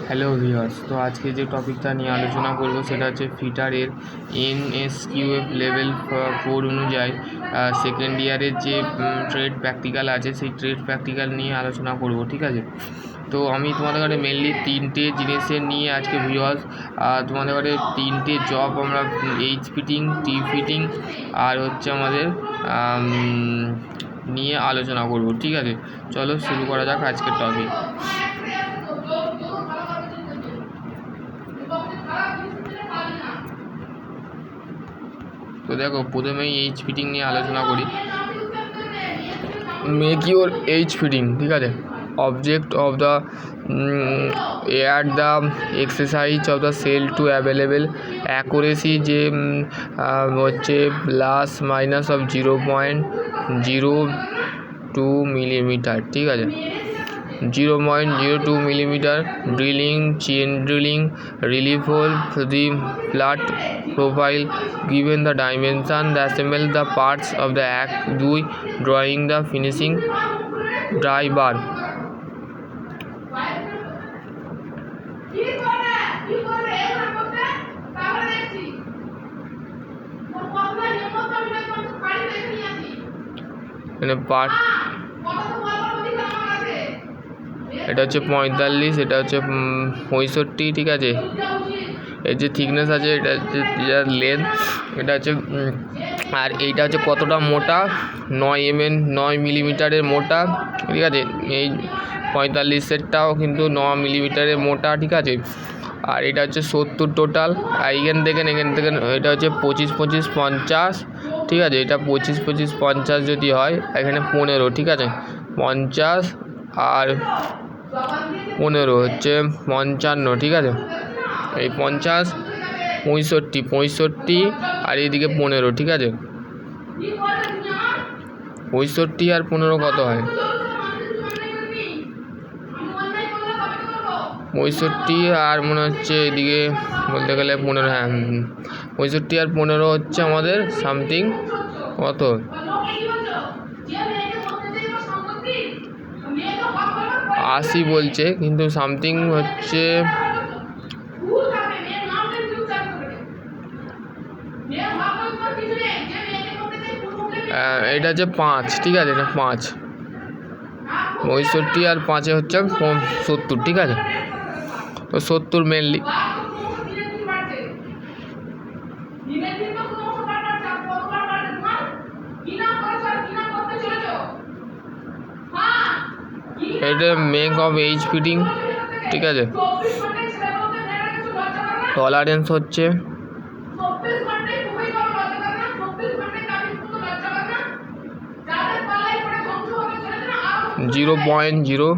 Hello viewers, তো আজকে যে টপিকটা নিয়ে আলোচনা করব সেটা হচ্ছে ফিটারের NSQF লেভেল 4 অনুযায়ী সেকেন্ড ইয়ারের যে ট্রেড প্র্যাকটিক্যাল আছে সেই ট্রেড প্র্যাকটিক্যাল নিয়ে আলোচনা করব। ঠিক আছে, তো আমি তোমাদের কাছে মেনলি তিনটে জিনিসের নিয়ে আজকে ভিউয়ার্স তোমাদের কাছে তিনটে জব আমরা এইচ ফিটিং, টি ফিটিং আর হচ্ছে আমাদের নিয়ে আলোচনা করব। ঠিক আছে, চলো শুরু করা যাক আজকের টপিক। তো দেখো, প্রথমেই এইচ ফিটিং নিয়ে আলোচনা করি। মেক ইউর এইচ ফিটিং, ঠিক আছে। Object of the add the exercise of the cell to available accuracy, যে হচ্ছে প্লাস মাইনাস অফ 0.02 মিলিমিটার, ঠিক আছে। 0.02 millimeter drilling, chain drilling, relief hole, the flat profile, given the dimension, the assemble the parts of the act, drawing the finishing dry bar. Part এটা হচ্ছে 45, এটা হচ্ছে 65, ঠিক আছে। এর যে থিকনেস আছে এটা হচ্ছে লেন্থ, এটা হচ্ছে আর এইটা হচ্ছে কতটা মোটা, 9 মিলিমিটারের মোটা, ঠিক আছে। এই 45-এরটাও কিন্তু 9 মিলিমিটারের মোটা, ঠিক আছে। আর এটা হচ্ছে 70 টোটাল। আর এখান থেকে এটা হচ্ছে 25, 50, ঠিক আছে। এটা 25, 50 যদি হয়, এখানে 15, ঠিক আছে। 50 আর 15 হচ্ছে 55, ঠিক আছে। এই 50, 65 আর এইদিকে 15, ঠিক আছে। 65 আর 15 কত হয়? 65 আর মনে হচ্ছে এদিকে বলতে গেলে 15, হ্যাঁ 65 আর 15 হচ্ছে আমাদের সামথিং কত, 80 বলছে, কিন্তু সামথিং হচ্ছে এটা হচ্ছে 5, ঠিক আছে। এটা 5, 65 আর 5 হচ্ছে 70, ঠিক আছে। তো 70 মেনলি। এটা মেক অফ এইচ ফিটিং, ঠিক আছে। টলারেন্স হচ্ছে 0.02।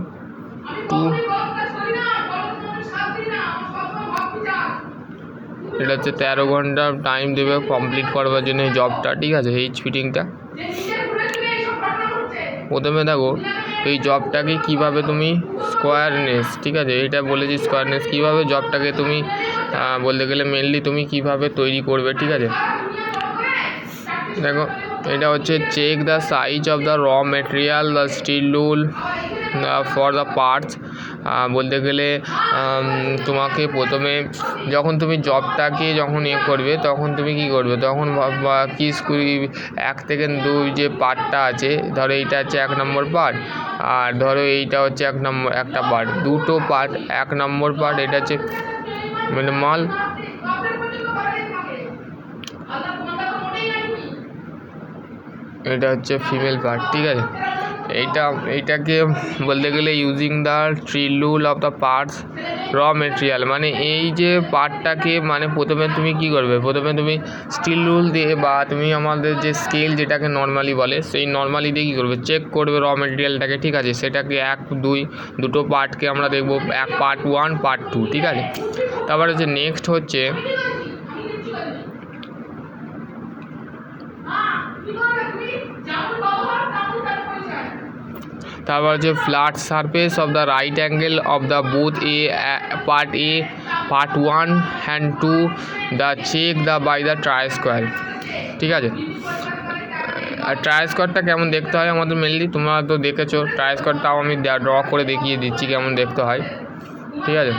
এটা হচ্ছে 13 ঘন্টা টাইম দেবে কমপ্লিট করবার জন্য এই জবটা, ঠিক আছে, এইচ ফিটিংটা। প্রথমে দেখো এই জবটাকে কিভাবে তুমি স্কোয়ারনেস, ঠিক আছে, এটা বলেছি স্কোয়ারনেস, কিভাবে জবটাকে তুমি বলতে গেলে মেনলি তুমি কিভাবে তৈরি করবে, ঠিক আছে। দেখো, এটা হচ্ছে check the size of the raw material, the steel rule for the parts. বলতে গেলে তোমাকে প্রথমে যখন তুমি জবটাকে যখন করবে তখন তুমি কি করবে, তখন কি 1 থেকে 2 যে পার্টটা আছে, ধরো এইটা হচ্ছে 1 নম্বর পার্ট, আর ধরো এইটা হচ্ছে একটা পার্ট, দুটো পার্ট, 1 নম্বর পার্ট এটা হচ্ছে মানে মাল, এটা হচ্ছে ফিমেল পার্ট, ঠিক আছে। এইটাকে বলতে গেলে using the ট্রিল rule of the parts র মেটেরিয়াল, মানে এই যে পার্টটাকে মানে প্রথমে তুমি কি করবে, প্রথমে তুমি স্টিল রুল দিয়ে বা তুমি আমাদের যে স্কেল যেটাকে নর্মালি বলে সেই নর্মালি দিয়ে কী করবে, চেক করবে র মেটেরিয়ালটাকে, ঠিক আছে। সেটাকে 1, 2 দুটো পার্টকে আমরা দেখবো, পার্ট 1, পার্ট 2, ঠিক আছে। তারপরে হচ্ছে নেক্সট হচ্ছে তারপর হচ্ছে flat surface of the right angle of the both part 1 and 2 the check the by the try square, ঠিক আছে। আর ট্রাই স্কোয়ারটা কেমন দেখতে হয় আমাদের মেনলি তোমরা তো দেখেছো। ট্রাই স্কোয়ারটাও আমি ড্র করে দেখিয়ে দিচ্ছি কেমন দেখতে হয়, ঠিক আছে।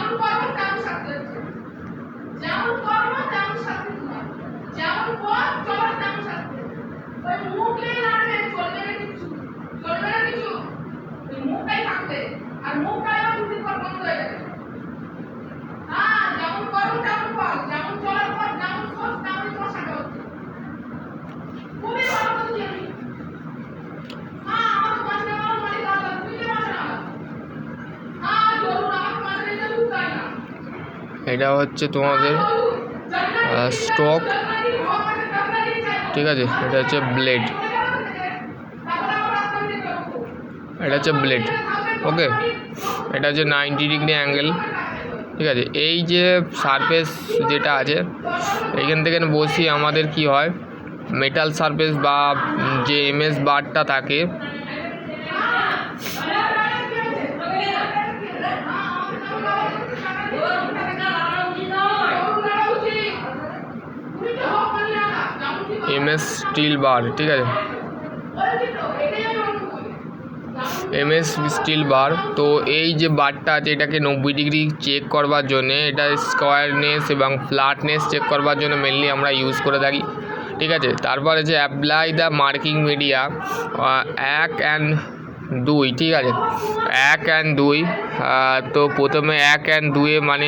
এটা হচ্ছে তোমাদের স্ট্রোক, ঠিক আছে। এটা হচ্ছে ব্লেড, এটা হচ্ছে ব্লেড, ওকে। এটা হচ্ছে 90 ডিগ্রি অ্যাঙ্গেল, ঠিক আছে। এই যে সারফেস যেটা আছে এইখান থেকে বসিয়ে আমাদের কি হয়, মেটাল সারফেস বা যে এমএস বারটা থাকে এমএস স্টিল বার, ঠিক আছে, এমএস স্টিল বার। তো এই যে বারটা আছে এটাকে 90 ডিগ্রি চেক করবার জন্য, এটা স্কোয়ারনেস এবং ফ্ল্যাটনেস চেক করবার জন্য মেনলি আমরা ইউজ করে থাকি, ঠিক আছে। তারপর আছে apply the marking media 1 and 2, ঠিক আছে, 1 and 2। তো প্রথমে 1 and 2 মানে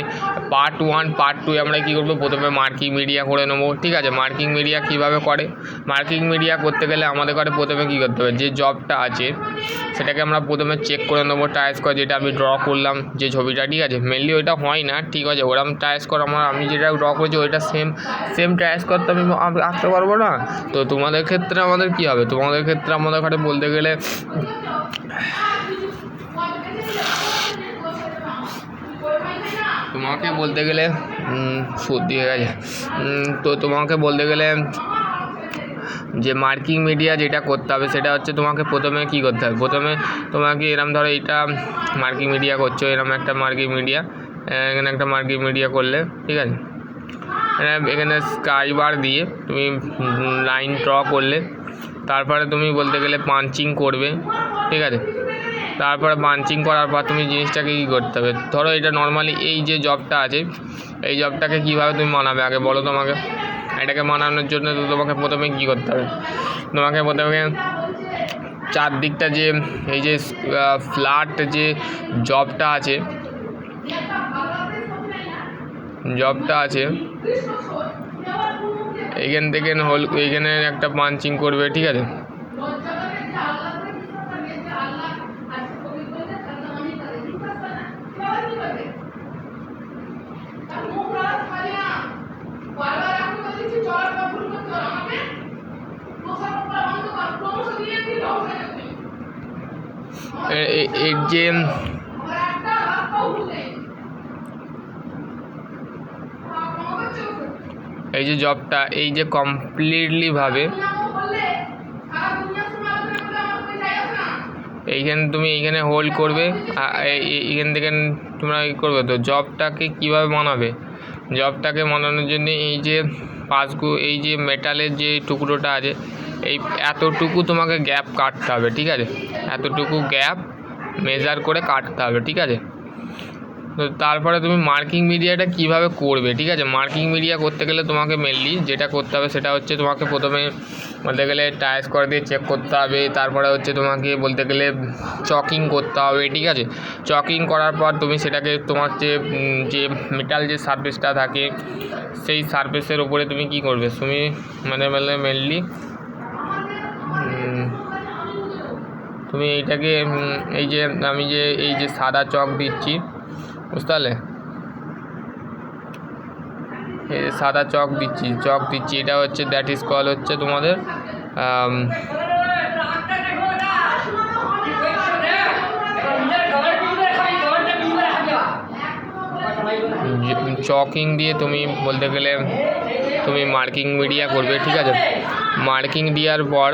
পার্ট 1 পার্ট 2 আমরা কী করবো, প্রথমে মার্কিং মিডিয়া করে নেবো, ঠিক আছে। মার্কিং মিডিয়া কীভাবে করে, মার্কিং মিডিয়া করতে গেলে আমাদের কাছে প্রথমে কী করতে হবে, যে জবটা আছে সেটাকে আমরা প্রথমে চেক করে নেবো। ট্রাই স্কোয়ার যেটা আমি ড্র করলাম যে ছবিটা, ঠিক আছে, মেনলি ওইটা হয় না, ঠিক আছে। ওরকম ট্রাই স্কোয়ার আমি যেটা ড্র করেছি ওইটা সেম ট্রাই স্কোয়ার তো আমি আঁকতে পারবো না। তো তোমাদের ক্ষেত্রে আমাদের কী হবে, তোমাদের ক্ষেত্রে আমাদের কাছে বলতে গেলে তোমাকে বলতে গেলে সর্দি হয়ে গেছে। তো তোমাকে বলতে গেলে যে মার্কিং মিডিয়া যেটা করতে হবে সেটা হচ্ছে তোমাকে প্রথমে কী করতে হবে, প্রথমে তোমাকে এরম ধরো এইটা মার্কিং মিডিয়া করছো, এরম একটা মার্কিং মিডিয়া, এখানে একটা মার্কিং মিডিয়া করলে, ঠিক আছে। এখানে স্কাই বার দিয়ে তুমি লাইন ড্র করলে, তারপরে তুমি বলতে গেলে পাঞ্চিং করবে, ঠিক আছে। তারপরে পাঞ্চিং করার পর তুমি জিনিসটাকে কী করতে হবে, ধরো এটা নর্মালি এই যে জবটা আছে এই জবটাকে কীভাবে তুমি মানাবে আগে বলো তোমাকে। এটাকে মানানোর জন্য তো তোমাকে প্রথমে কী করতে হবে, তোমাকে প্রথমে চারদিকটা যে এই যে ফ্ল্যাট যে জবটা আছে এইখান থেকে এইখানে একটা পাঞ্চিং করবে, ঠিক আছে। এর যে এই যে জবটা এই যে কমপ্লিটলি ভাবে এইখানে তুমি এইখানে হোল্ড করবে, এইখান থেকে তোমরা কী করবে, তো জবটাকে কীভাবে বানাবে, জবটাকে বানানোর জন্য এই যে এই যে মেটালের যে টুকরোটা আছে এই এতটুকু তোমাকে গ্যাপ কাটতে হবে, ঠিক আছে, এতটুকু গ্যাপ মেজার করে কাটতে হবে, ঠিক আছে। তো তারপরে তুমি মার্কিং মিডিয়াটা কীভাবে করবে, ঠিক আছে। মার্কিং মিডিয়া করতে গেলে তোমাকে মেনলি যেটা করতে হবে সেটা হচ্ছে তোমাকে প্রথমে বলতে গেলে ট্রাই স্কোয়ার দিয়ে চেক করতে হবে, তারপরে হচ্ছে তোমাকে বলতে গেলে চকিং করতে হবে, ঠিক আছে। চকিং করার পর তুমি সেটাকে তোমার যে মেটাল যে সারফেসটা থাকে সেই সারফেসের উপরে তুমি কী করবে, তুমি মেনলি তুমি এইটাকে এই যে আমি যে এই যে সাদা চক দিচ্ছি বুঝতে পারলে, এই সাদা চক দিচ্ছি এটা হচ্ছে দ্যাট ইজ কল হচ্ছে তোমাদের চকিং দিয়ে তুমি বলতে গেলে তুমি মার্কিং মিডিয়া করবে, ঠিক আছে। মার্কিং দেওয়ার পর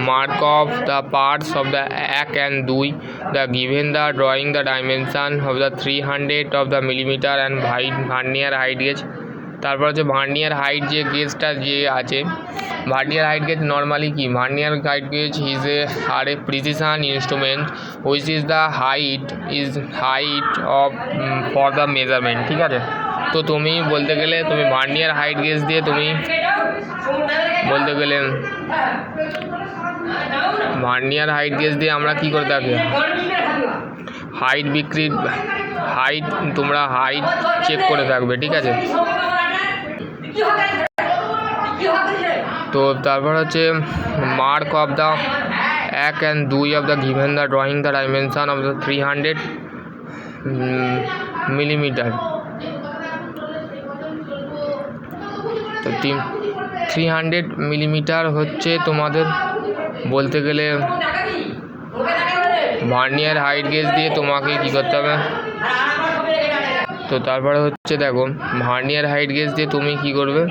mark off the parts of the 1 and 2 the given the drawing the dimension of the 300 of the millimeter and vernier height gauge। তারপর হচ্ছে ভার্নিয়ার হাইট যে গেজটা যে আছে, ভার্নিয়ার হাইট গেজ নর্মালি কি, vernier height gauge is are a precision instrument which is the height of for the measurement, ঠিক আছে। তো তুমি বলতে গেলে তুমি ভার্নিয়ার হাইট গেজ দিয়ে তুমি বলতে গেলে ভার্নিয়ার হাইট গেজ দিয়ে আমরা কি করে থাকি, হাইট তোমরা হাইট চেক করে থাকবে, ঠিক আছে। তো তারপর হচ্ছে mark of the 1 and 2 of the given the drawing the dimension of the 300 millimetre. তো 300 মিলিমিটার হচ্ছে তোমাদের বলতে গেলে ভার্নিয়ার হাইট গেজ দিয়ে তোমাকে কি করতে হবে। তো তারপরে হচ্ছে দেখো ভার্নিয়ার হাইট গেজ দিয়ে তুমি কি করবে,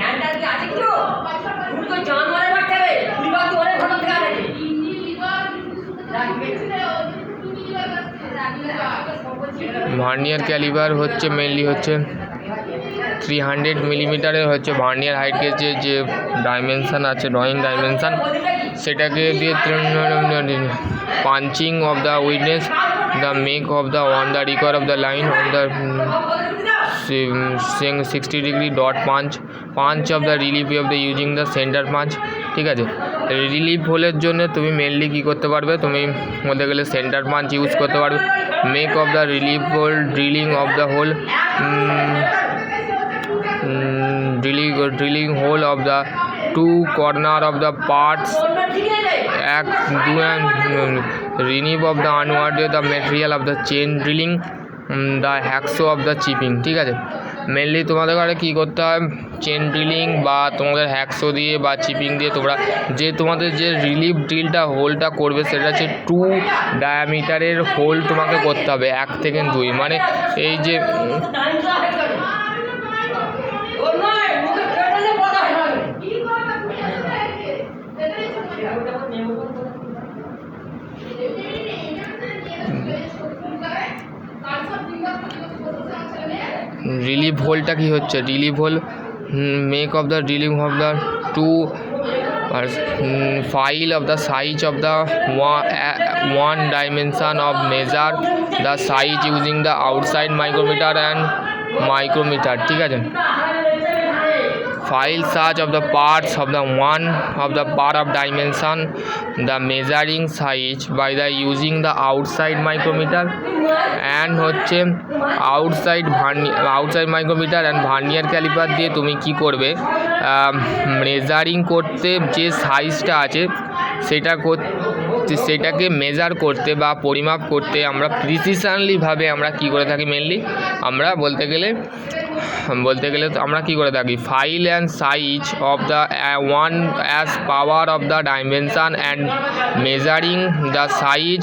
ভার্নিয়ার ক্যালিবার হচ্ছে মেনলি হচ্ছে 300 মিলিমিটারের হচ্ছে ভার্নিয়ার হাইট গেজের যে ডাইমেনশান আছে, ড্রয়িং ডাইমেনশান, সেটাকে দিয়ে punching of the wideness the make of the on the require of the line of the 60 degree dot punch of the relief of the using the centre punch, ঠিক আছে। Relief হোলের জন্য তুমি mainly কী করতে পারবে, তুমি বলতে গেলে সেন্টার পাঞ্চ ইউজ করতে পারবে। Make of the relief hole drilling of the hole drilling hole of the two corner of the parts remove of the unward the material of the chain drilling the hacksaw of the chipping, ঠিক আছে। Mainly তোমাদের ঘরে কী করতে হয়, chain drilling বা তোমাদের hacksaw দিয়ে বা চিপিং দিয়ে তোমরা যে তোমাদের যে রিলিফ ড্রিলটা হোলটা করবে সেটা হচ্ছে 2 ডায়ামিটারের হোল তোমাকে করতে হবে, 1 থেকে 2, মানে এই যে রিলিভ হোলটা কি হচ্ছে, relieve hole make of the drilling of the 2 file of the size of the one dimension of measure the size using the outside micrometer and micrometer, ঠিক আছে। File such of the parts of the one of the part of dimension the measuring size by the using the outside micrometer and হচ্ছে outside micrometer and vernier calliper দিয়ে তুমি কি করবে, measuring করতে যে সাইজটা আছে সেটাকে মেজার করতে বা পরিমাপ করতে আমরা প্রিসিশনলিভাবে আমরা কি করে থাকি, মেনলি আমরা বলতে গেলে আমরা কি করে থাকি, file and size of the one as power of the dimension and measuring the size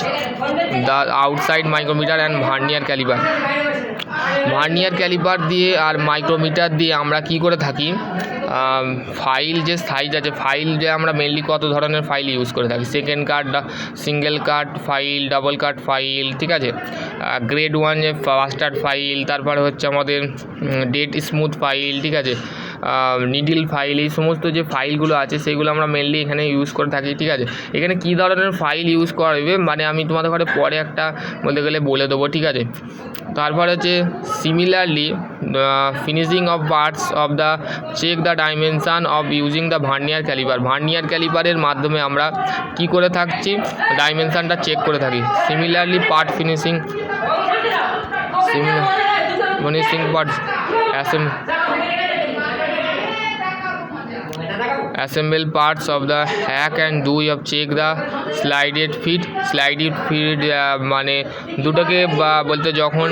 the outside micrometer and vernier calliper দিয়ে আর মাইক্রোমিটার দিয়ে আমরা কি করে থাকি, ফাইল যে সাইজ আছে, ফাইল যে আমরা মেনলি কত ধরনের ফাইল ইউজ করে থাকি, সেকেন্ড কাট, সিঙ্গেল কাট ফাইল, ডাবল কাট ফাইল, ঠিক আছে। গ্রেড 1 যে ফাস্টার ফাইল, তারপরে হচ্ছে আমাদের ডেট স্মুথ ফাইল, ঠিক আছে, নিডল ফাইল, এই সমস্ত যে ফাইলগুলো আছে সেগুলো আমরা মেনলি এখানে ইউজ করে থাকি, ঠিক আছে। এখানে কী ধরনের ফাইল ইউজ করা হবে মানে আমি তোমাদের ঘরে পরে একটা বলতে গেলে বলে দেবো, ঠিক আছে। তারপর হচ্ছে similarly finishing of parts of the check the dimension of using the vernier ক্যালিপারের মাধ্যমে আমরা কি করে থাকছি, ডাইমেনশানটা চেক করে থাকি। Similarly part finishing parts assemble parts of the hack and do of check the slided feet মানে দুটোকে বলতে যখন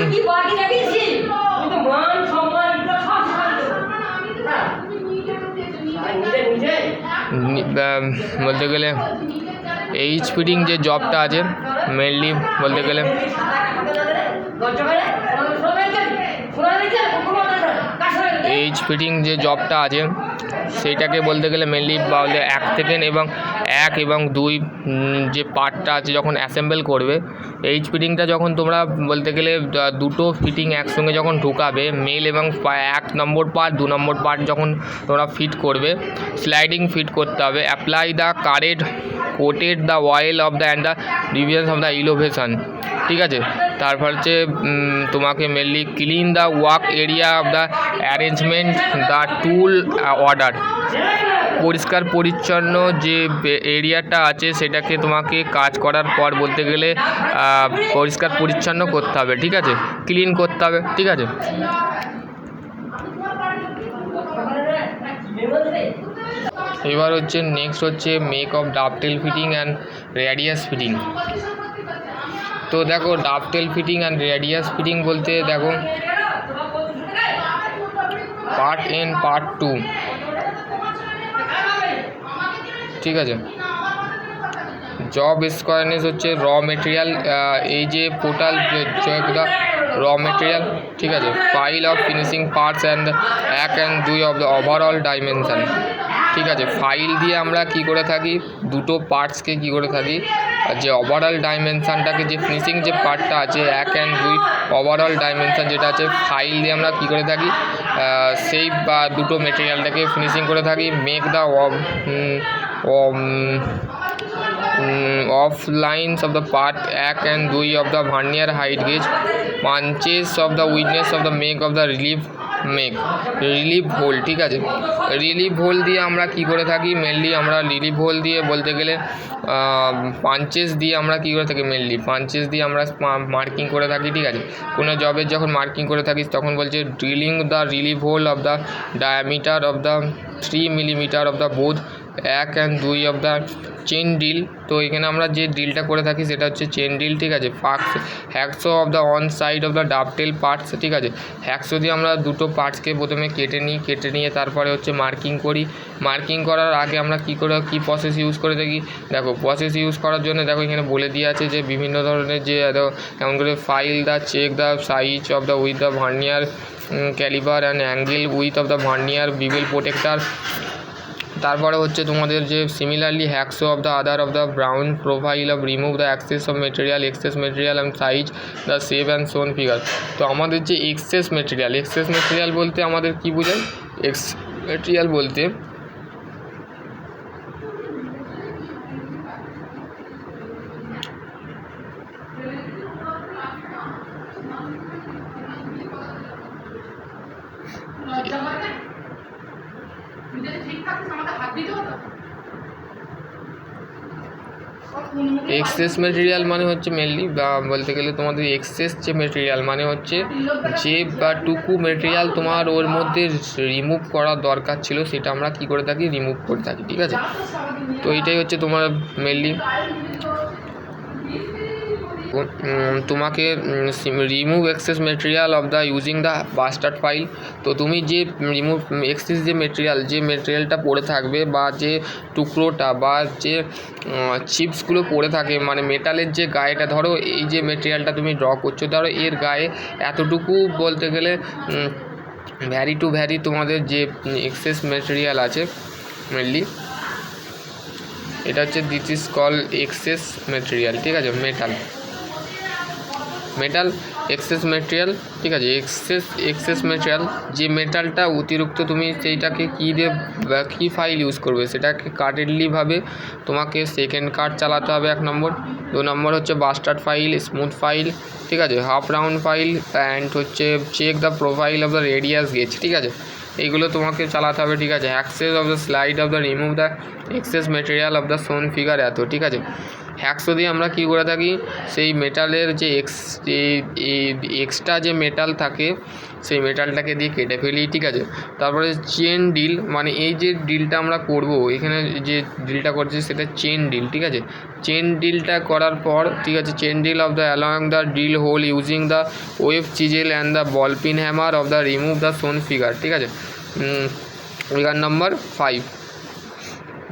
বলতে গেলে এইচ ফিটিং যে জবটা আছে মেনলি বলতে গেলে এইচ ফিটিং যে জবটা আছে সেইটাকে বলতে গেলে মেনলি বলে 1 সেকেন্ড এবং 1 এবং 2 যে পার্টটা আছে যখন অ্যাসেম্বল করবে, এইচ ফিটিংটা যখন তোমরা বলতে গেলে দুটো ফিটিং একসঙ্গে যখন ঢুকাবে, মেল এবং 1 নম্বর পার্ট 2 নম্বর পার্ট যখন তোমরা ফিট করবে, স্লাইডিং ফিট করতে হবে। Apply the current coated the oil of the and the division of the elevation, ঠিক আছে। তারপর হচ্ছে তোমাকে mainly clean the work area of the arrangement the tool order, পরিষ্কার পরিচ্ছন্ন যে এরিয়াটা আছে সেটাকে তোমাকে কাজ করার পর বলতে গেলে পরিষ্কার পরিচ্ছন্ন করতে হবে, ঠিক আছে, ক্লিন করতে হবে, ঠিক আছে। এবার হচ্ছে নেক্সট হচ্ছে make of dovetail fitting and radius fitting. তো দেখো dovetail fitting and radius fitting বলতে দেখো পার্ট এন পার্ট 2, ঠিক আছে। জব স্কোয়ারনেস হচ্ছে র মেটেরিয়াল, এই যে পোর্টাল দ্য র মেটেরিয়াল, ঠিক আছে। File of finishing parts and 1 and 2 of the overall dimension, ঠিক আছে। ফাইল দিয়ে আমরা কি করে থাকি, দুটো পার্টসকে কি করে থাকি, যে ওভারঅল ডাইমেনশানটাকে যে ফিনিশিং যে পার্টটা আছে 1 and 2 ওভারঅল ডাইমেনশান যেটা আছে, ফাইল দিয়ে আমরা কি করে থাকি, সেই বা দুটো মেটেরিয়ালটাকে ফিনিশিং করে থাকি। Make the of lines of the part 1 and 2 of the vernier height gauge, punches of the wideness of the make of the relieve hole, ঠিক আছে। রিলিভ হোল দিয়ে আমরা কি করে থাকি, মেনলি আমরা রিলিভ হোল দিয়ে বলতে গেলে পাঞ্চেস দিয়ে আমরা কি করে থাকি, মেনলি পাঞ্চেস দিয়ে আমরা মার্কিং করে থাকি, ঠিক আছে। কোনো জবের যখন মার্কিং করে থাকিস তখন বলছে drilling the relieve hole of the diameter of the 3 millimeter of the both 1 and 2 of the chain drill. তো এখানে আমরা যে ড্রিলটা করে থাকি সেটা হচ্ছে চেন ড্রিল, ঠিক আছে। Hacksaw of the on side of the dovetail parts, ঠিক আছে। হ্যাকসো দিয়ে আমরা দুটো পার্টসকে প্রথমে কেটে নিয়ে তারপরে হচ্ছে মার্কিং করি। মার্কিং করার আগে আমরা কি প্রসেস ইউজ করে থাকি, দেখো প্রসেস ইউজ করার জন্য দেখো এখানে বলে দিয়ে আছে যে বিভিন্ন ধরনের যে কেমন করে file the check the size of the with the vernier caliber and angle with of the vernier bevel protector. তারপরে হচ্ছে তোমাদের যে similarly hacksaw of the other of the brown profile of remove the excess material and size the save and sawn figure. তো আমাদের যে access material বলতে আমাদের কি বোঝায়, মেটেরিয়াল বলতে এক্সেস মেটেরিয়াল মানে হচ্ছে মেনলি বা বলতে গেলে তোমাদের এক্সেস যে মেটেরিয়াল মানে হচ্ছে যে বা টুকু মেটেরিয়াল তোমার ওর মধ্যে রিমুভ করার দরকার ছিল সেটা আমরা কি করে থাকি, রিমুভ করে থাকি, ঠিক আছে। তো এইটাই হচ্ছে তোমার মেনলি তোমাকে remove excess material of the using the bastard file. তো তুমি যে রিমুভ এক্সেস যে মেটেরিয়ালটা পড়ে থাকবে বা যে টুকরোটা বা যে চিপসগুলো পড়ে থাকে, মানে মেটালের যে গায়েটা, ধরো এই যে মেটেরিয়ালটা তুমি ড্র করছো, ধরো এর গায়ে এতটুকু বলতে গেলে ভ্যারি টু ভ্যারি তোমাদের যে এক্সেস মেটেরিয়াল আছে মেনলি এটা হচ্ছে this is call excess material, ঠিক আছে। মেটাল এক্সেস মেটেরিয়াল, ঠিক আছে। এক্সেস মেটেরিয়াল যে মেটালটা অতিরিক্ত তুমি সেইটাকে কী ফাইল ইউজ করবে, সেটাকে কাটেডলিভাবে তোমাকে সেকেন্ড কাট চালাতে হবে 1 নম্বর। 2 নম্বর হচ্ছে বাস্টার্ড ফাইল, স্মুথ ফাইল, ঠিক আছে, হাফ রাউন্ড ফাইল অ্যান্ড হচ্ছে check the profile of the radius gauge, ঠিক আছে। এইগুলো তোমাকে চালাতে হবে, ঠিক আছে। Access of the slide of the remove the excess material of the shown figure এত, ঠিক আছে। হ্যাকসো দিয়ে আমরা কী করে থাকি, সেই মেটালের যে এক্সট্রা যে মেটাল থাকে সেই মেটালটাকে দিয়ে কেটে ফেলি, ঠিক আছে। তারপরে চেন ডিল, মানে এই যে ডিলটা আমরা করব, এখানে যে ডিলটা করছি সেটা চেন ডিল, ঠিক আছে। চেন ডিলটা করার পর, ঠিক আছে, chain drill of the along the drill hole using the wave chisel and the ball peen hammer of the remove the shown figure, ঠিক আছে। Figure number 5।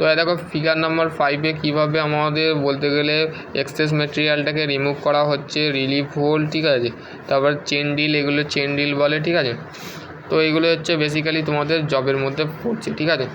তো দেখো ফিগার নাম্বার 5-এ কীভাবে আমাদের বলতে গেলে এক্সেস মেটেরিয়ালটাকে রিমুভ করা হচ্ছে, রিলিভ হোল, ঠিক আছে। তারপর চেন ডিল, এগুলো চেন ডিল বলে, ঠিক আছে। তো এইগুলো হচ্ছে বেসিক্যালি তোমাদের জবের মধ্যে পড়ছে, ঠিক আছে।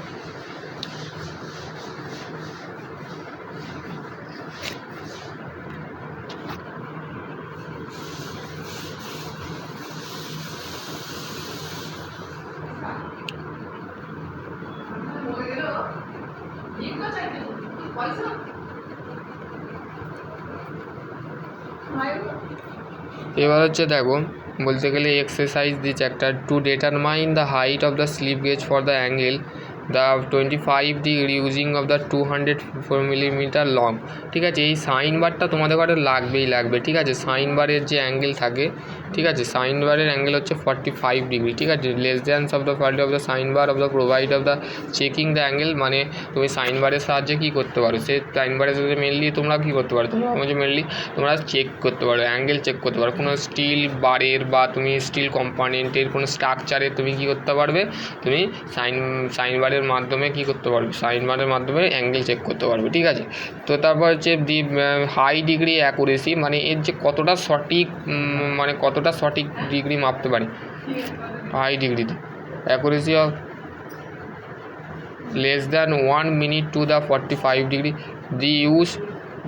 এবার হচ্ছে দেখো বলতে গেলে এক্সারসাইজ দিচ্ছে একটা, to determine the height of the slip gauge for the angle the 25 degree using of the 204 millimetre long. ঠিক আছে, এই সাইন বারটা তোমাদের ঘরে লাগবে। ঠিক আছে, সাইন বারের যে অ্যাঙ্গেল থাকে, ঠিক আছে, সাইন বারের অ্যাঙ্গেল হচ্ছে 45 ডিগ্রি। ঠিক আছে, less than of the value of the sine bar of the provide of the checking the angle. মানে তুমি সাইন বারের সাহায্যে কী করতে পারো, সে সাইন বারের সাথে মেনলি তোমরা কী করতে পারো, তোমরা চেক করতে পারো, অ্যাঙ্গেল চেক করতে পারো। কোনো স্টিল বারের বা তুমি স্টিল কম্পোনেন্টের কোনো স্ট্রাকচারে তুমি কী করতে পারবে, তুমি সাইন বারের মাধ্যমে কী করতে পারবে, সাইন বারের মাধ্যমে অ্যাঙ্গেল চেক করতে পারবে। ঠিক আছে, তো তারপর হচ্ছে দি হাই ডিগ্রি অ্যাকুরেসি, মানে এর যে কতটা সঠিক, মানে কতটা সঠিক ডিগ্রি মাপতে পারি হাই ডিগ্রিতে। Accuracy of less than 1 minute to the 45 degree. The use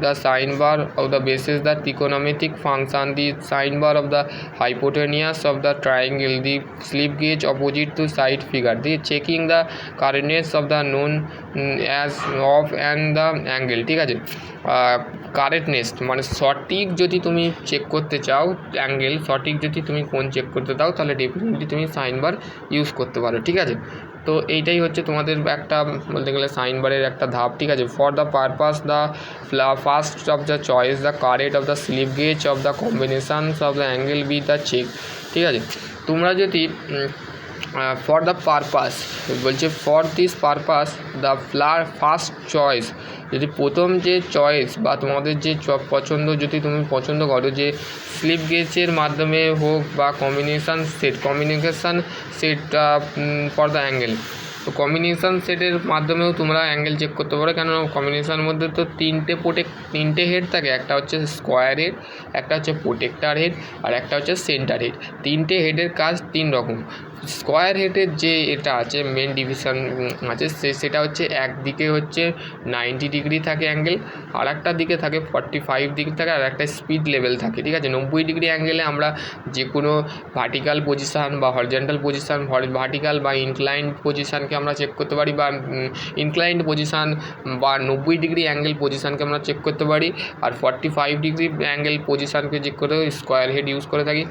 the sine bar of the basis the trigonometric function, the sine bar of the hypotenuse of the triangle, the slip gauge opposite to side figure, the checking the correctness of the known as of and the angle। ঠিক আছে, correctness মানে সঠিক যদি তুমি check করতে চাও, angle সঠিক যদি তুমি কোন চেক করতে চাও, তাহলে ডেফিনেটলি তুমি সাইন বার ইউজ করতে পারো। ঠিক আছে, তো এইটাই হচ্ছে তোমাদের একটা বলতে গেলে সাইন বারের একটা ধাপ। ঠিক আছে, for the purpose the first of the choice the correct of the slip gauge of the combinations of the angle be the check. ঠিক আছে, তোমরা যদি ফর দ্য পারপাস বলছে, for this purpose the first choice, যদি প্রথম যে choice বা তোমাদের যে পছন্দ, যদি তুমি পছন্দ করো যে স্লিপ গেজের মাধ্যমে হোক বা combination set for the angle, তো কম্বিনেশান সেটের মাধ্যমেও তোমরা অ্যাঙ্গেল চেক করতে পারো। কেন, কম্বিনেশানের মধ্যে তো তিনটে হেড থাকে, একটা হচ্ছে স্কোয়ার হেড, একটা হচ্ছে প্রোটেক্টার হেড, আর একটা হচ্ছে সেন্টার হেড। তিনটে হেডের কাজ তিন রকম। স্কোয়ার হেডের যে এটা আছে মেন ডিভিশন আছে, সেটা হচ্ছে একদিকে হচ্ছে 90 ডিগ্রি থাকে অ্যাঙ্গেল, আর একটা দিকে থাকে 45 ডিগ্রি থাকে, আর একটা স্পিড লেভেল থাকে। ঠিক আছে, 90 ডিগ্রি অ্যাঙ্গেলে আমরা যে কোনো ভার্টিক্যাল পজিশান বা হরিজন্টাল পজিশান, ভার্টিক্যাল বা ইনক্লাইন্ড পজিশানকে আমরা চেক করতে পারি, বা ইনক্লাইন্ড পজিশান বা 90 ডিগ্রি অ্যাঙ্গেল পজিশানকে আমরা চেক করতে পারি। আর 45 ডিগ্রি অ্যাঙ্গেল পজিশানকে চেক করতে স্কোয়ার হেড ইউজ করে থাকি।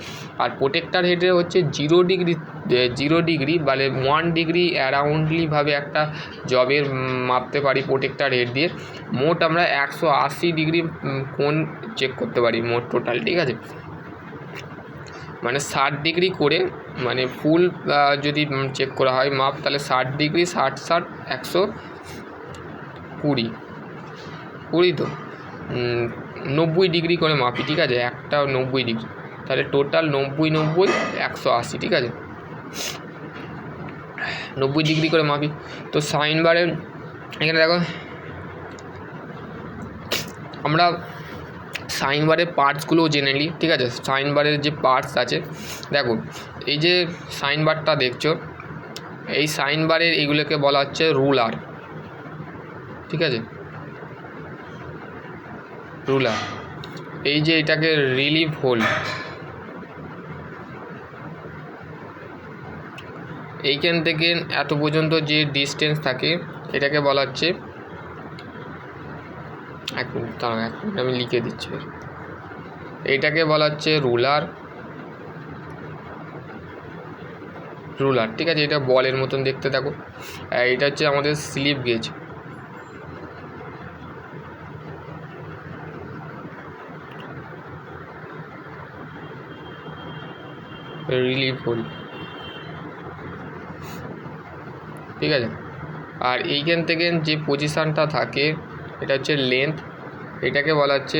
আর প্রোটেক্টার হেডে হচ্ছে 0 ডিগ্রি মানে 1 ডিগ্রি অ্যারাউন্ডলিভাবে একটা জবের মাপতে পারি প্রোটেক্টার হেড দিয়ে। মোট আমরা 180 ডিগ্রি কোণ চেক করতে পারি মোট টোটাল। ঠিক আছে, মানে 60 ডিগ্রি করে, মানে ফুল যদি চেক করা হয় মাপ, তাহলে 60 ডিগ্রি 60 120 তো 90 ডিগ্রি করে মাপি। ঠিক আছে, একটা 90 ডিগ্রি, তাহলে টোটাল 90 180। ঠিক আছে, 90 ডিগ্রি করে মাপি। তো সাইন বারের এখানে দেখো আমরা সাইন বারের পার্টসগুলোও জেনে নিই। ঠিক আছে, সাইন বারের যে পার্টস আছে, দেখো এই যে সাইন বারটা দেখছো, এই সাইন বারের এইগুলোকে বলা হচ্ছে রুলার। ঠিক আছে, রুলার। এই যে এটাকে রিলিভ হোল, এইখান থেকে এত পর্যন্ত যে ডিস্টেন্স থাকে এটাকে বলা হচ্ছে, এক মিনিট আমি লিখে দিচ্ছি, এইটাকে বলা হচ্ছে রুলার। ঠিক আছে, এটা বলের মতন দেখতে থাকো। এটা হচ্ছে আমাদের স্লিপ গেজ। Relieve hole. ঠিক আছে, আর এইখান থেকে যে পজিশানটা থাকে এটা হচ্ছে লেন্থ, এটাকে বলা হচ্ছে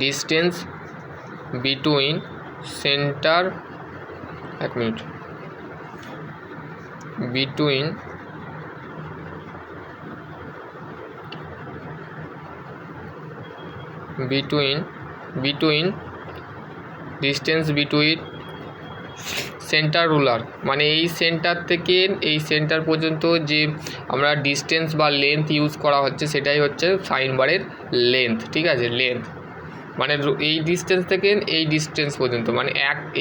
ডিস্টেন্স বিটুইন সেন্টার, এক minute, between distance between centre ruler, মানে এই সেন্টার থেকে এই সেন্টার পর্যন্ত যে আমরা ডিস্টেন্স বা লেন্থ ইউজ করা হচ্ছে, সেটাই হচ্ছে সাইন বারের লেন্থ। ঠিক আছে, লেন্থ। মানে এই ডিস্টেন্স থেকে এই ডিস্টেন্স পর্যন্ত, মানে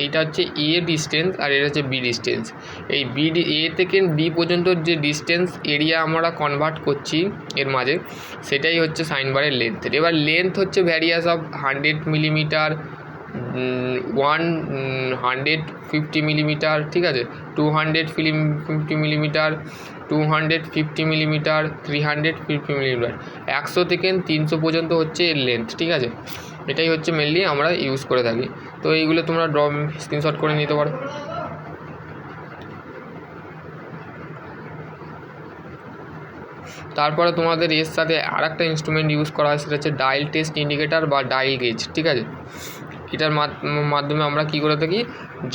এইটা হচ্ছে এ ডিস্টেন্স আর এটা হচ্ছে বি ডিস্টেন্স। এই এ থেকে বি পর্যন্ত যে ডিস্টেন্স এরিয়া আমরা কনভার্ট করছি এর মাঝে, সেটাই হচ্ছে সাইন বারের লেন্থ। এবার লেন্থ হচ্ছে ভ্যারিয়াস অফ 100 মিলিমিটার, 150 মিলিমিটার, ঠিক আছে, 250 মিলিমিটার, 250 মিলিমিটার, 350 মিলিমিটার, 100 থেকে 300 পর্যন্ত হচ্ছে এর লেন্থ, ঠিক আছে। এটাই হচ্ছে মেনলি আমরা ইউজ করে থাকি। তো এইগুলো তোমরা স্ক্রিনশট করে নিতে পারো। তারপরে তোমাদের এর সাথে আর একটা ইনস্ট্রুমেন্ট ইউজ করা হয়, সেটা হচ্ছে ডায়াল টেস্ট ইন্ডিকেটার বা ডায়াল গেজ, ঠিক আছে। এটার মাধ্যমে আমরা কী করে থাকি,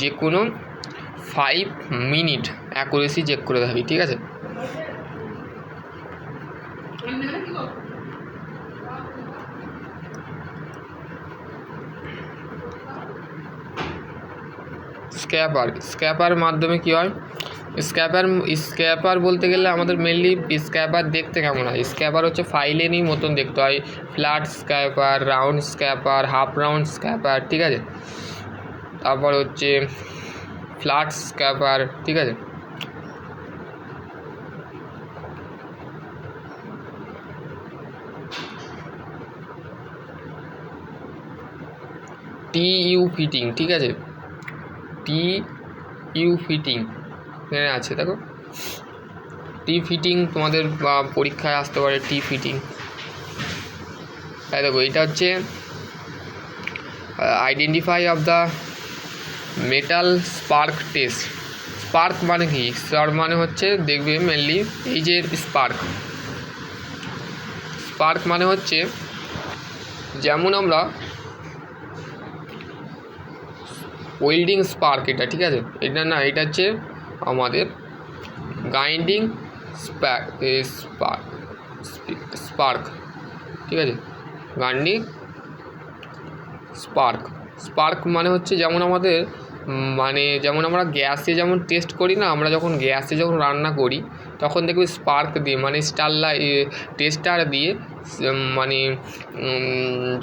যে কোনো 5 মিনিট অ্যাকুরেসি চেক করে থাকি, ঠিক আছে। স্ক্যাপার মাধ্যমে কী হয়, স্ক্যাপার বলতে গেলে আমাদের মেনলি স্ক্যাপার দেখতে কেমন হয়। স্ক্যাপার হচ্ছে ফাইলেরই মতন দেখতে হয়, flat scraper, round scraper, half round scraper, ঠিক আছে। তারপর হচ্ছে ফ্ল্যাট স্ক্যাপার, ঠিক আছে। TU ফিটিং, ঠিক আছে, TU ফিটিং এখানে আছে, দেখো টি ফিটিং তোমাদের পরীক্ষায় আসতে পারে। টি ফিটিং, তাই দেখো এটা হচ্ছে identify of the metal spark test. Spark মানে কি, স্পার্ক মানে হচ্ছে দেখবে মেনলি এই যে স্পার্ক মানে হচ্ছে যেমন আমরা ওয়েল্ডিং স্পার্ক, এটা ঠিক আছে, এটা না, এটা হচ্ছে আমাদের গ্রাইন্ডিং স্পার্ক, ঠিক আছে, গ্রাইন্ডিং স্পার্ক মানে হচ্ছে যেমন আমাদের মানে যেমন আমরা গ্যাসে যেমন টেস্ট করি না, আমরা যখন গ্যাসে যখন রান্না করি তখন দেখবে স্পার্ক দিয়ে মানে টেস্টার দিয়ে মানে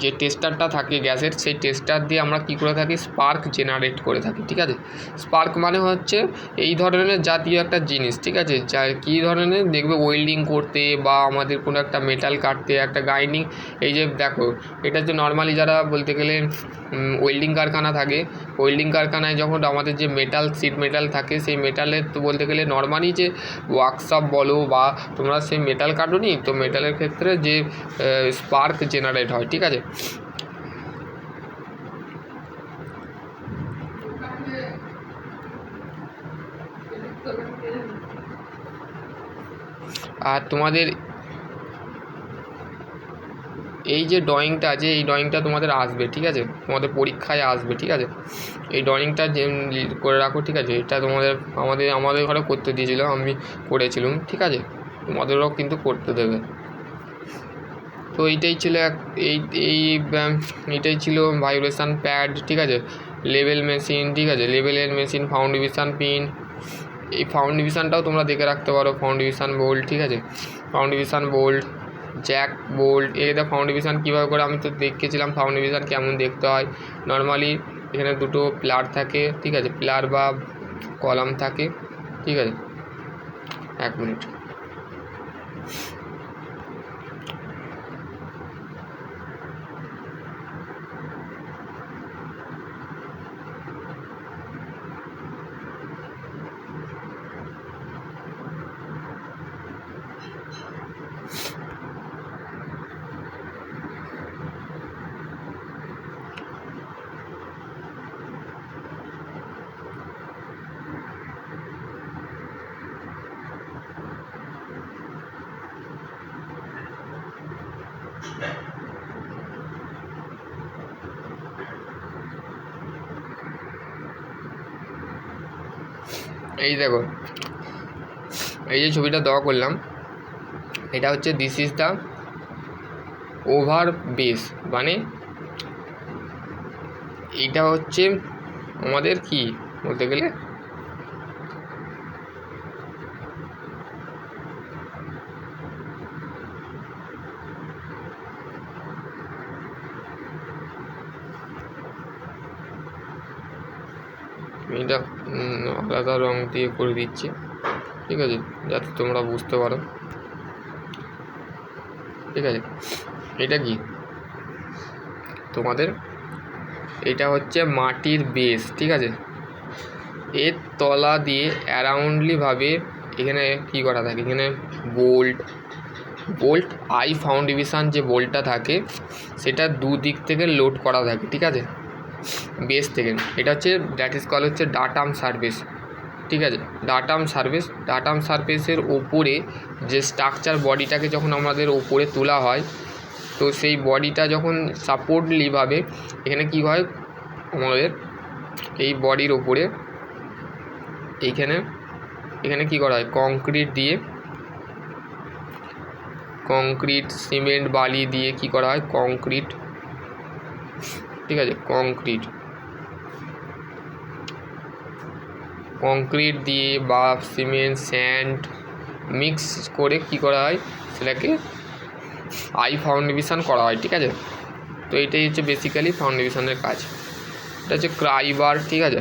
যে টেস্টারটা থাকে গ্যাসের, সেই টেস্টার দিয়ে আমরা কী করে থাকি, স্পার্ক জেনারেট করে থাকি, ঠিক আছে। স্পার্ক মানে হচ্ছে এই ধরনের জাতীয় একটা জিনিস, ঠিক আছে, যা কী ধরনের দেখবে ওয়েল্ডিং করতে বা আমাদের কোনো একটা মেটাল কাটতে, একটা গ্রাইন্ডিং, এই যে দেখো এটা হচ্ছে নর্মালি যারা বলতে গেলে ওয়েল্ডিং কারখানা থাকে, ওয়েল্ডিং কারখানায় যখন আমাদের যে শিট মেটাল থাকে, সেই মেটালের তো বলতে গেলে নর্মালি যে ওয়ার্কশপ বলো বা তোমরা সেই মেটাল কাটোনি, তো মেটালের ক্ষেত্রে যে স্পার্ক জেনারেট হয়, ঠিক আছে। আর তোমাদের এই যে ড্রয়িংটা আছে, এই ড্রয়িংটা তোমাদের আসবে, ঠিক আছে, তোমাদের পরীক্ষায় আসবে, ঠিক আছে। এই ড্রয়িংটা যে করে রাখো, ঠিক আছে। এটা আমাদের ঘরে করতে দিয়েছিল, আমি করেছিলাম, ঠিক আছে, তোমাদেরও কিন্তু করতে দেবে। তো এইটাই ছিল এইটাই ছিল ভাইব্রেশন প্যাড, ঠিক আছে, লেভেল মেশিন, ঠিক আছে, লেভেলের মেশিন, ফাউন্ড ডিভিশন পিন। এই ফাউন্ড ডিভিশনটাও তোমরা দেখে রাখতে পারো, ফাউন্ড ডিভিশন বোল্ট, ঠিক আছে, foundation bolt, jack bolt. এটা ফাউন্ড ডিভিশন কীভাবে করে আমি তো দেখেছিলাম ফাউন্ড ডিভিশন কেমন দেখতে হয়। নর্মালি এখানে দুটো প্লার থাকে, ঠিক আছে, প্লার বা কলাম থাকে, ঠিক আছে। 1 মিনিট। এই দেখো এই যে ছবিটা দেওয়া করলাম, এটা হচ্ছে this is the over base, মানে এইটা হচ্ছে আমাদের কি বলতে গেলে এটা আলাদা রং দিয়ে করে দিচ্ছি, ঠিক আছে, যাতে তোমরা বুঝতে পারো। ঠিক আছে, এটা কি তোমাদের, এটা হচ্ছে মাটির বেস, ঠিক আছে। এর তলা দিয়ে অ্যারাউন্ডলিভাবে এখানে কি করা থাকে, এখানে বোল্ট আই ফাউন্ডেশন যে বোল্টটা থাকে সেটা দুদিক থেকে লোড করা থাকে, ঠিক আছে, বেস থেকে। এটা হচ্ছে দ্যাট ইজ কল হচ্ছে ডাটাম সারফেস, ঠিক আছে। ডাটাম সারফেসের ওপরে যে স্ট্রাকচার বডিটাকে যখন আমাদের ওপরে তোলা হয়, তো সেই বডিটা যখন সাপোর্টলিভাবে এখানে কি হয়, আমাদের এই বডির ওপরে এখানে কি করা হয়, কংক্রিট সিমেন্ট বালি দিয়ে কি করা হয়, কংক্রিট, ঠিক আছে, কংক্রিট দিয়ে বা সিমেন্ট স্যান্ড মিক্স করে কি করা হয়, সেটাকে আই ফাউন্ডেশন করা হয়, ঠিক আছে। তো এটাই হচ্ছে বেসিক্যালি ফাউন্ডেশনের কাজ। এটা হচ্ছে ক্রাইবার, ঠিক আছে,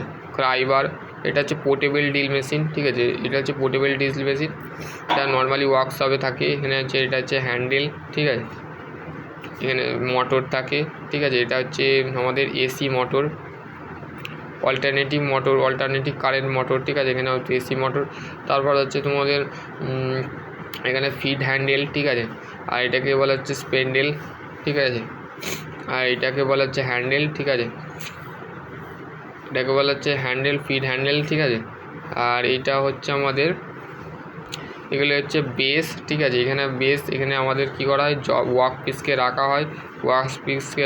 এটা হচ্ছে পোর্টেবল ড্রিল মেশিন, ঠিক আছে, এটা হচ্ছে পোর্টেবল ড্রিল মেশিন, এটা নর্মালি ওয়ার্কশপে থাকে। এখানে হচ্ছে এটা হচ্ছে হ্যান্ডেল, ঠিক আছে, এখানে মোটর থাকে, ঠিক আছে। এটা হচ্ছে আমাদের AC motor, alternative current motor, ঠিক আছে, এখানে হচ্ছে এসি মোটর। তারপর হচ্ছে তোমাদের এখানে ফিড হ্যান্ডেল, ঠিক আছে, আর এটাকে বলা হচ্ছে স্পেন্ডেল, ঠিক আছে, আর এটাকে বলা হচ্ছে হ্যান্ডেল, ঠিক আছে, এটাকে বলা হচ্ছে ফিড হ্যান্ডেল, ঠিক আছে। আর এটা হচ্ছে আমাদের, এগুলো হচ্ছে বেস, ঠিক আছে। এখানে আমাদের কি করা হয়, ওয়ার্ক পিসকে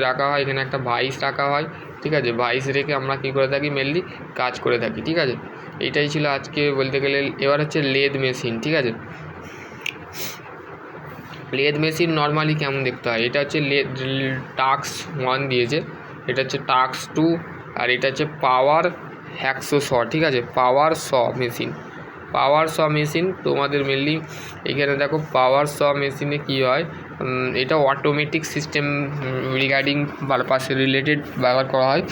রাখা হয়, এখানে একটা ভাইস রাখা হয়, ঠিক আছে। ভাইস রেখে আমরা কি করে থাকি, মেনলি কাজ করে থাকি, ঠিক আছে। এইটাই ছিল আজকে বলতে গেলে। এবার হচ্ছে লেদ মেশিন, ঠিক আছে। লেদ মেশিন নর্মালি কেমন দেখতে হয়, এটা হচ্ছে টাক্স 1 দিয়েছে, এটা হচ্ছে টাক্স 2, আর এটা হচ্ছে পাওয়ার হ্যাকসো শ, ঠিক আছে, পাওয়ার শ মেশিন তোমাদের মেনলি এখানে দেখো। পাওয়ার শ মেশিনে কী হয়, এটা অটোমেটিক সিস্টেম রিগার্ডিং পারপাসে রিলেটেড ব্যবহার করা হয়,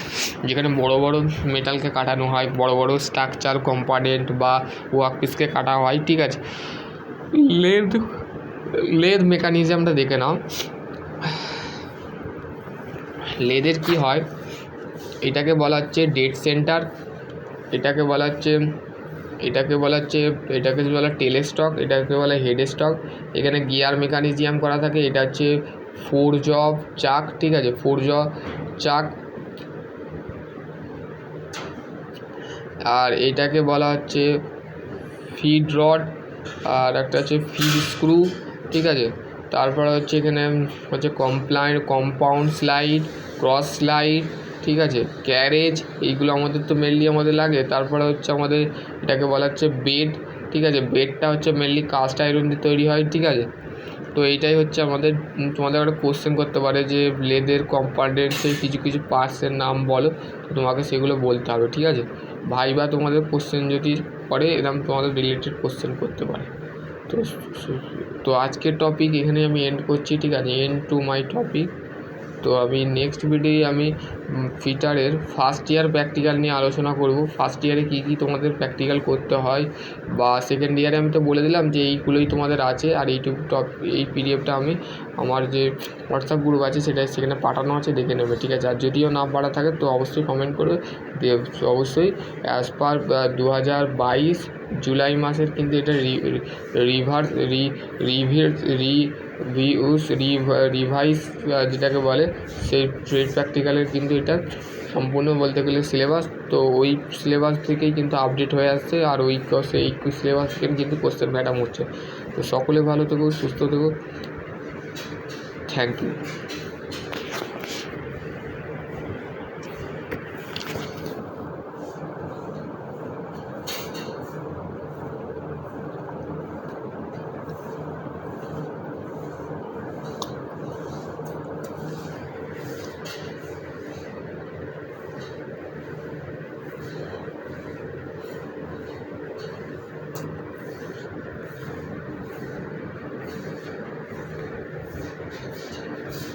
যেখানে বড় বড় মেটালকে কাটানো হয়, বড় বড় স্ট্রাকচার কম্পোনেন্ট বা ওয়ার্কপিসকে কাটা হয়, ঠিক আছে। লেদ মেকানিজমটা দেখে নাও। লেদের কি হয়, এটাকে বলা হচ্ছে ডেড সেন্টার, এটাকে বলা টেলেস্টক, এটাকে বলা হেড স্টক। এখানে গিয়ার মেকানিজম করা থাকে। এটা হচ্ছে ফোর্জ অফ চাক, ঠিক আছে, আর এটাকে বলা হচ্ছে ফিড রড, আর একটা হচ্ছে ফিড স্ক্রু, ঠিক আছে। তারপরে হচ্ছে এখানে হচ্ছে কম্পাউন্ড স্লাইড, ক্রস স্লাইড, ঠিক আছে, ক্যারেজ, এইগুলো আমাদের তো মেনলি আমাদের লাগে। তারপরে হচ্ছে আমাদের এটাকে বলা হচ্ছে বেড, ঠিক আছে। বেডটা হচ্ছে মেনলি কাস্ট আয়রন দিয়ে তৈরি হয়, ঠিক আছে। তো এইটাই হচ্ছে আমাদের, তোমাদের একটা কোশ্চেন করতে পারে যে লেদের কম্পোনেন্টসের কিছু পার্টসের নাম বলো, তো তোমাকে সেগুলো বলতে হবে, ঠিক আছে। ভাইবা তোমাদের কোশ্চেন যদি করে এরকম তোমাদের রিলেটেড কোশ্চেন করতে পারে। তো আজকের টপিক এখানে আমি এন্ড করছি, ঠিক আছে, এন্ড টু মাই টপিক। তো আমি নেক্সট ভিডিওয়ে আমি ফিটারের ফার্স্ট ইয়ার প্র্যাকটিক্যাল নিয়ে আলোচনা করব। ফার্স্ট ইয়ারে কী কী তোমাদের প্র্যাকটিক্যাল করতে হয়, বা সেকেন্ড ইয়ারে আমি তো বলে দিলাম যে এইগুলোই তোমাদের আছে। আর এই পিডিএফটা আমি আমার যে হোয়াটসঅ্যাপ গ্রুপ আছে সেখানে পাঠানো আছে, দেখে নেবে, ঠিক আছে। আর যদিও না পাঠা থাকে তো অবশ্যই কমেন্ট করবে। অবশ্যই অ্যাজ পার 2022 জুলাই মাসের কিন্তু এটা রিভাইস যেটাকে বলে, সেই ট্রেড প্র্যাকটিক্যালের কিন্তু এটা সম্পূর্ণ বলতে গেলে সিলেবাস। তো ওই সিলেবাস থেকেই কিন্তু আপডেট হয়ে আসছে, আর এই সিলেবাস থেকে কিন্তু কোশ্চেন প্যাটার্ন হচ্ছে। তো সকলে ভালো থেকো, সুস্থ থেকো, থ্যাংক ইউ।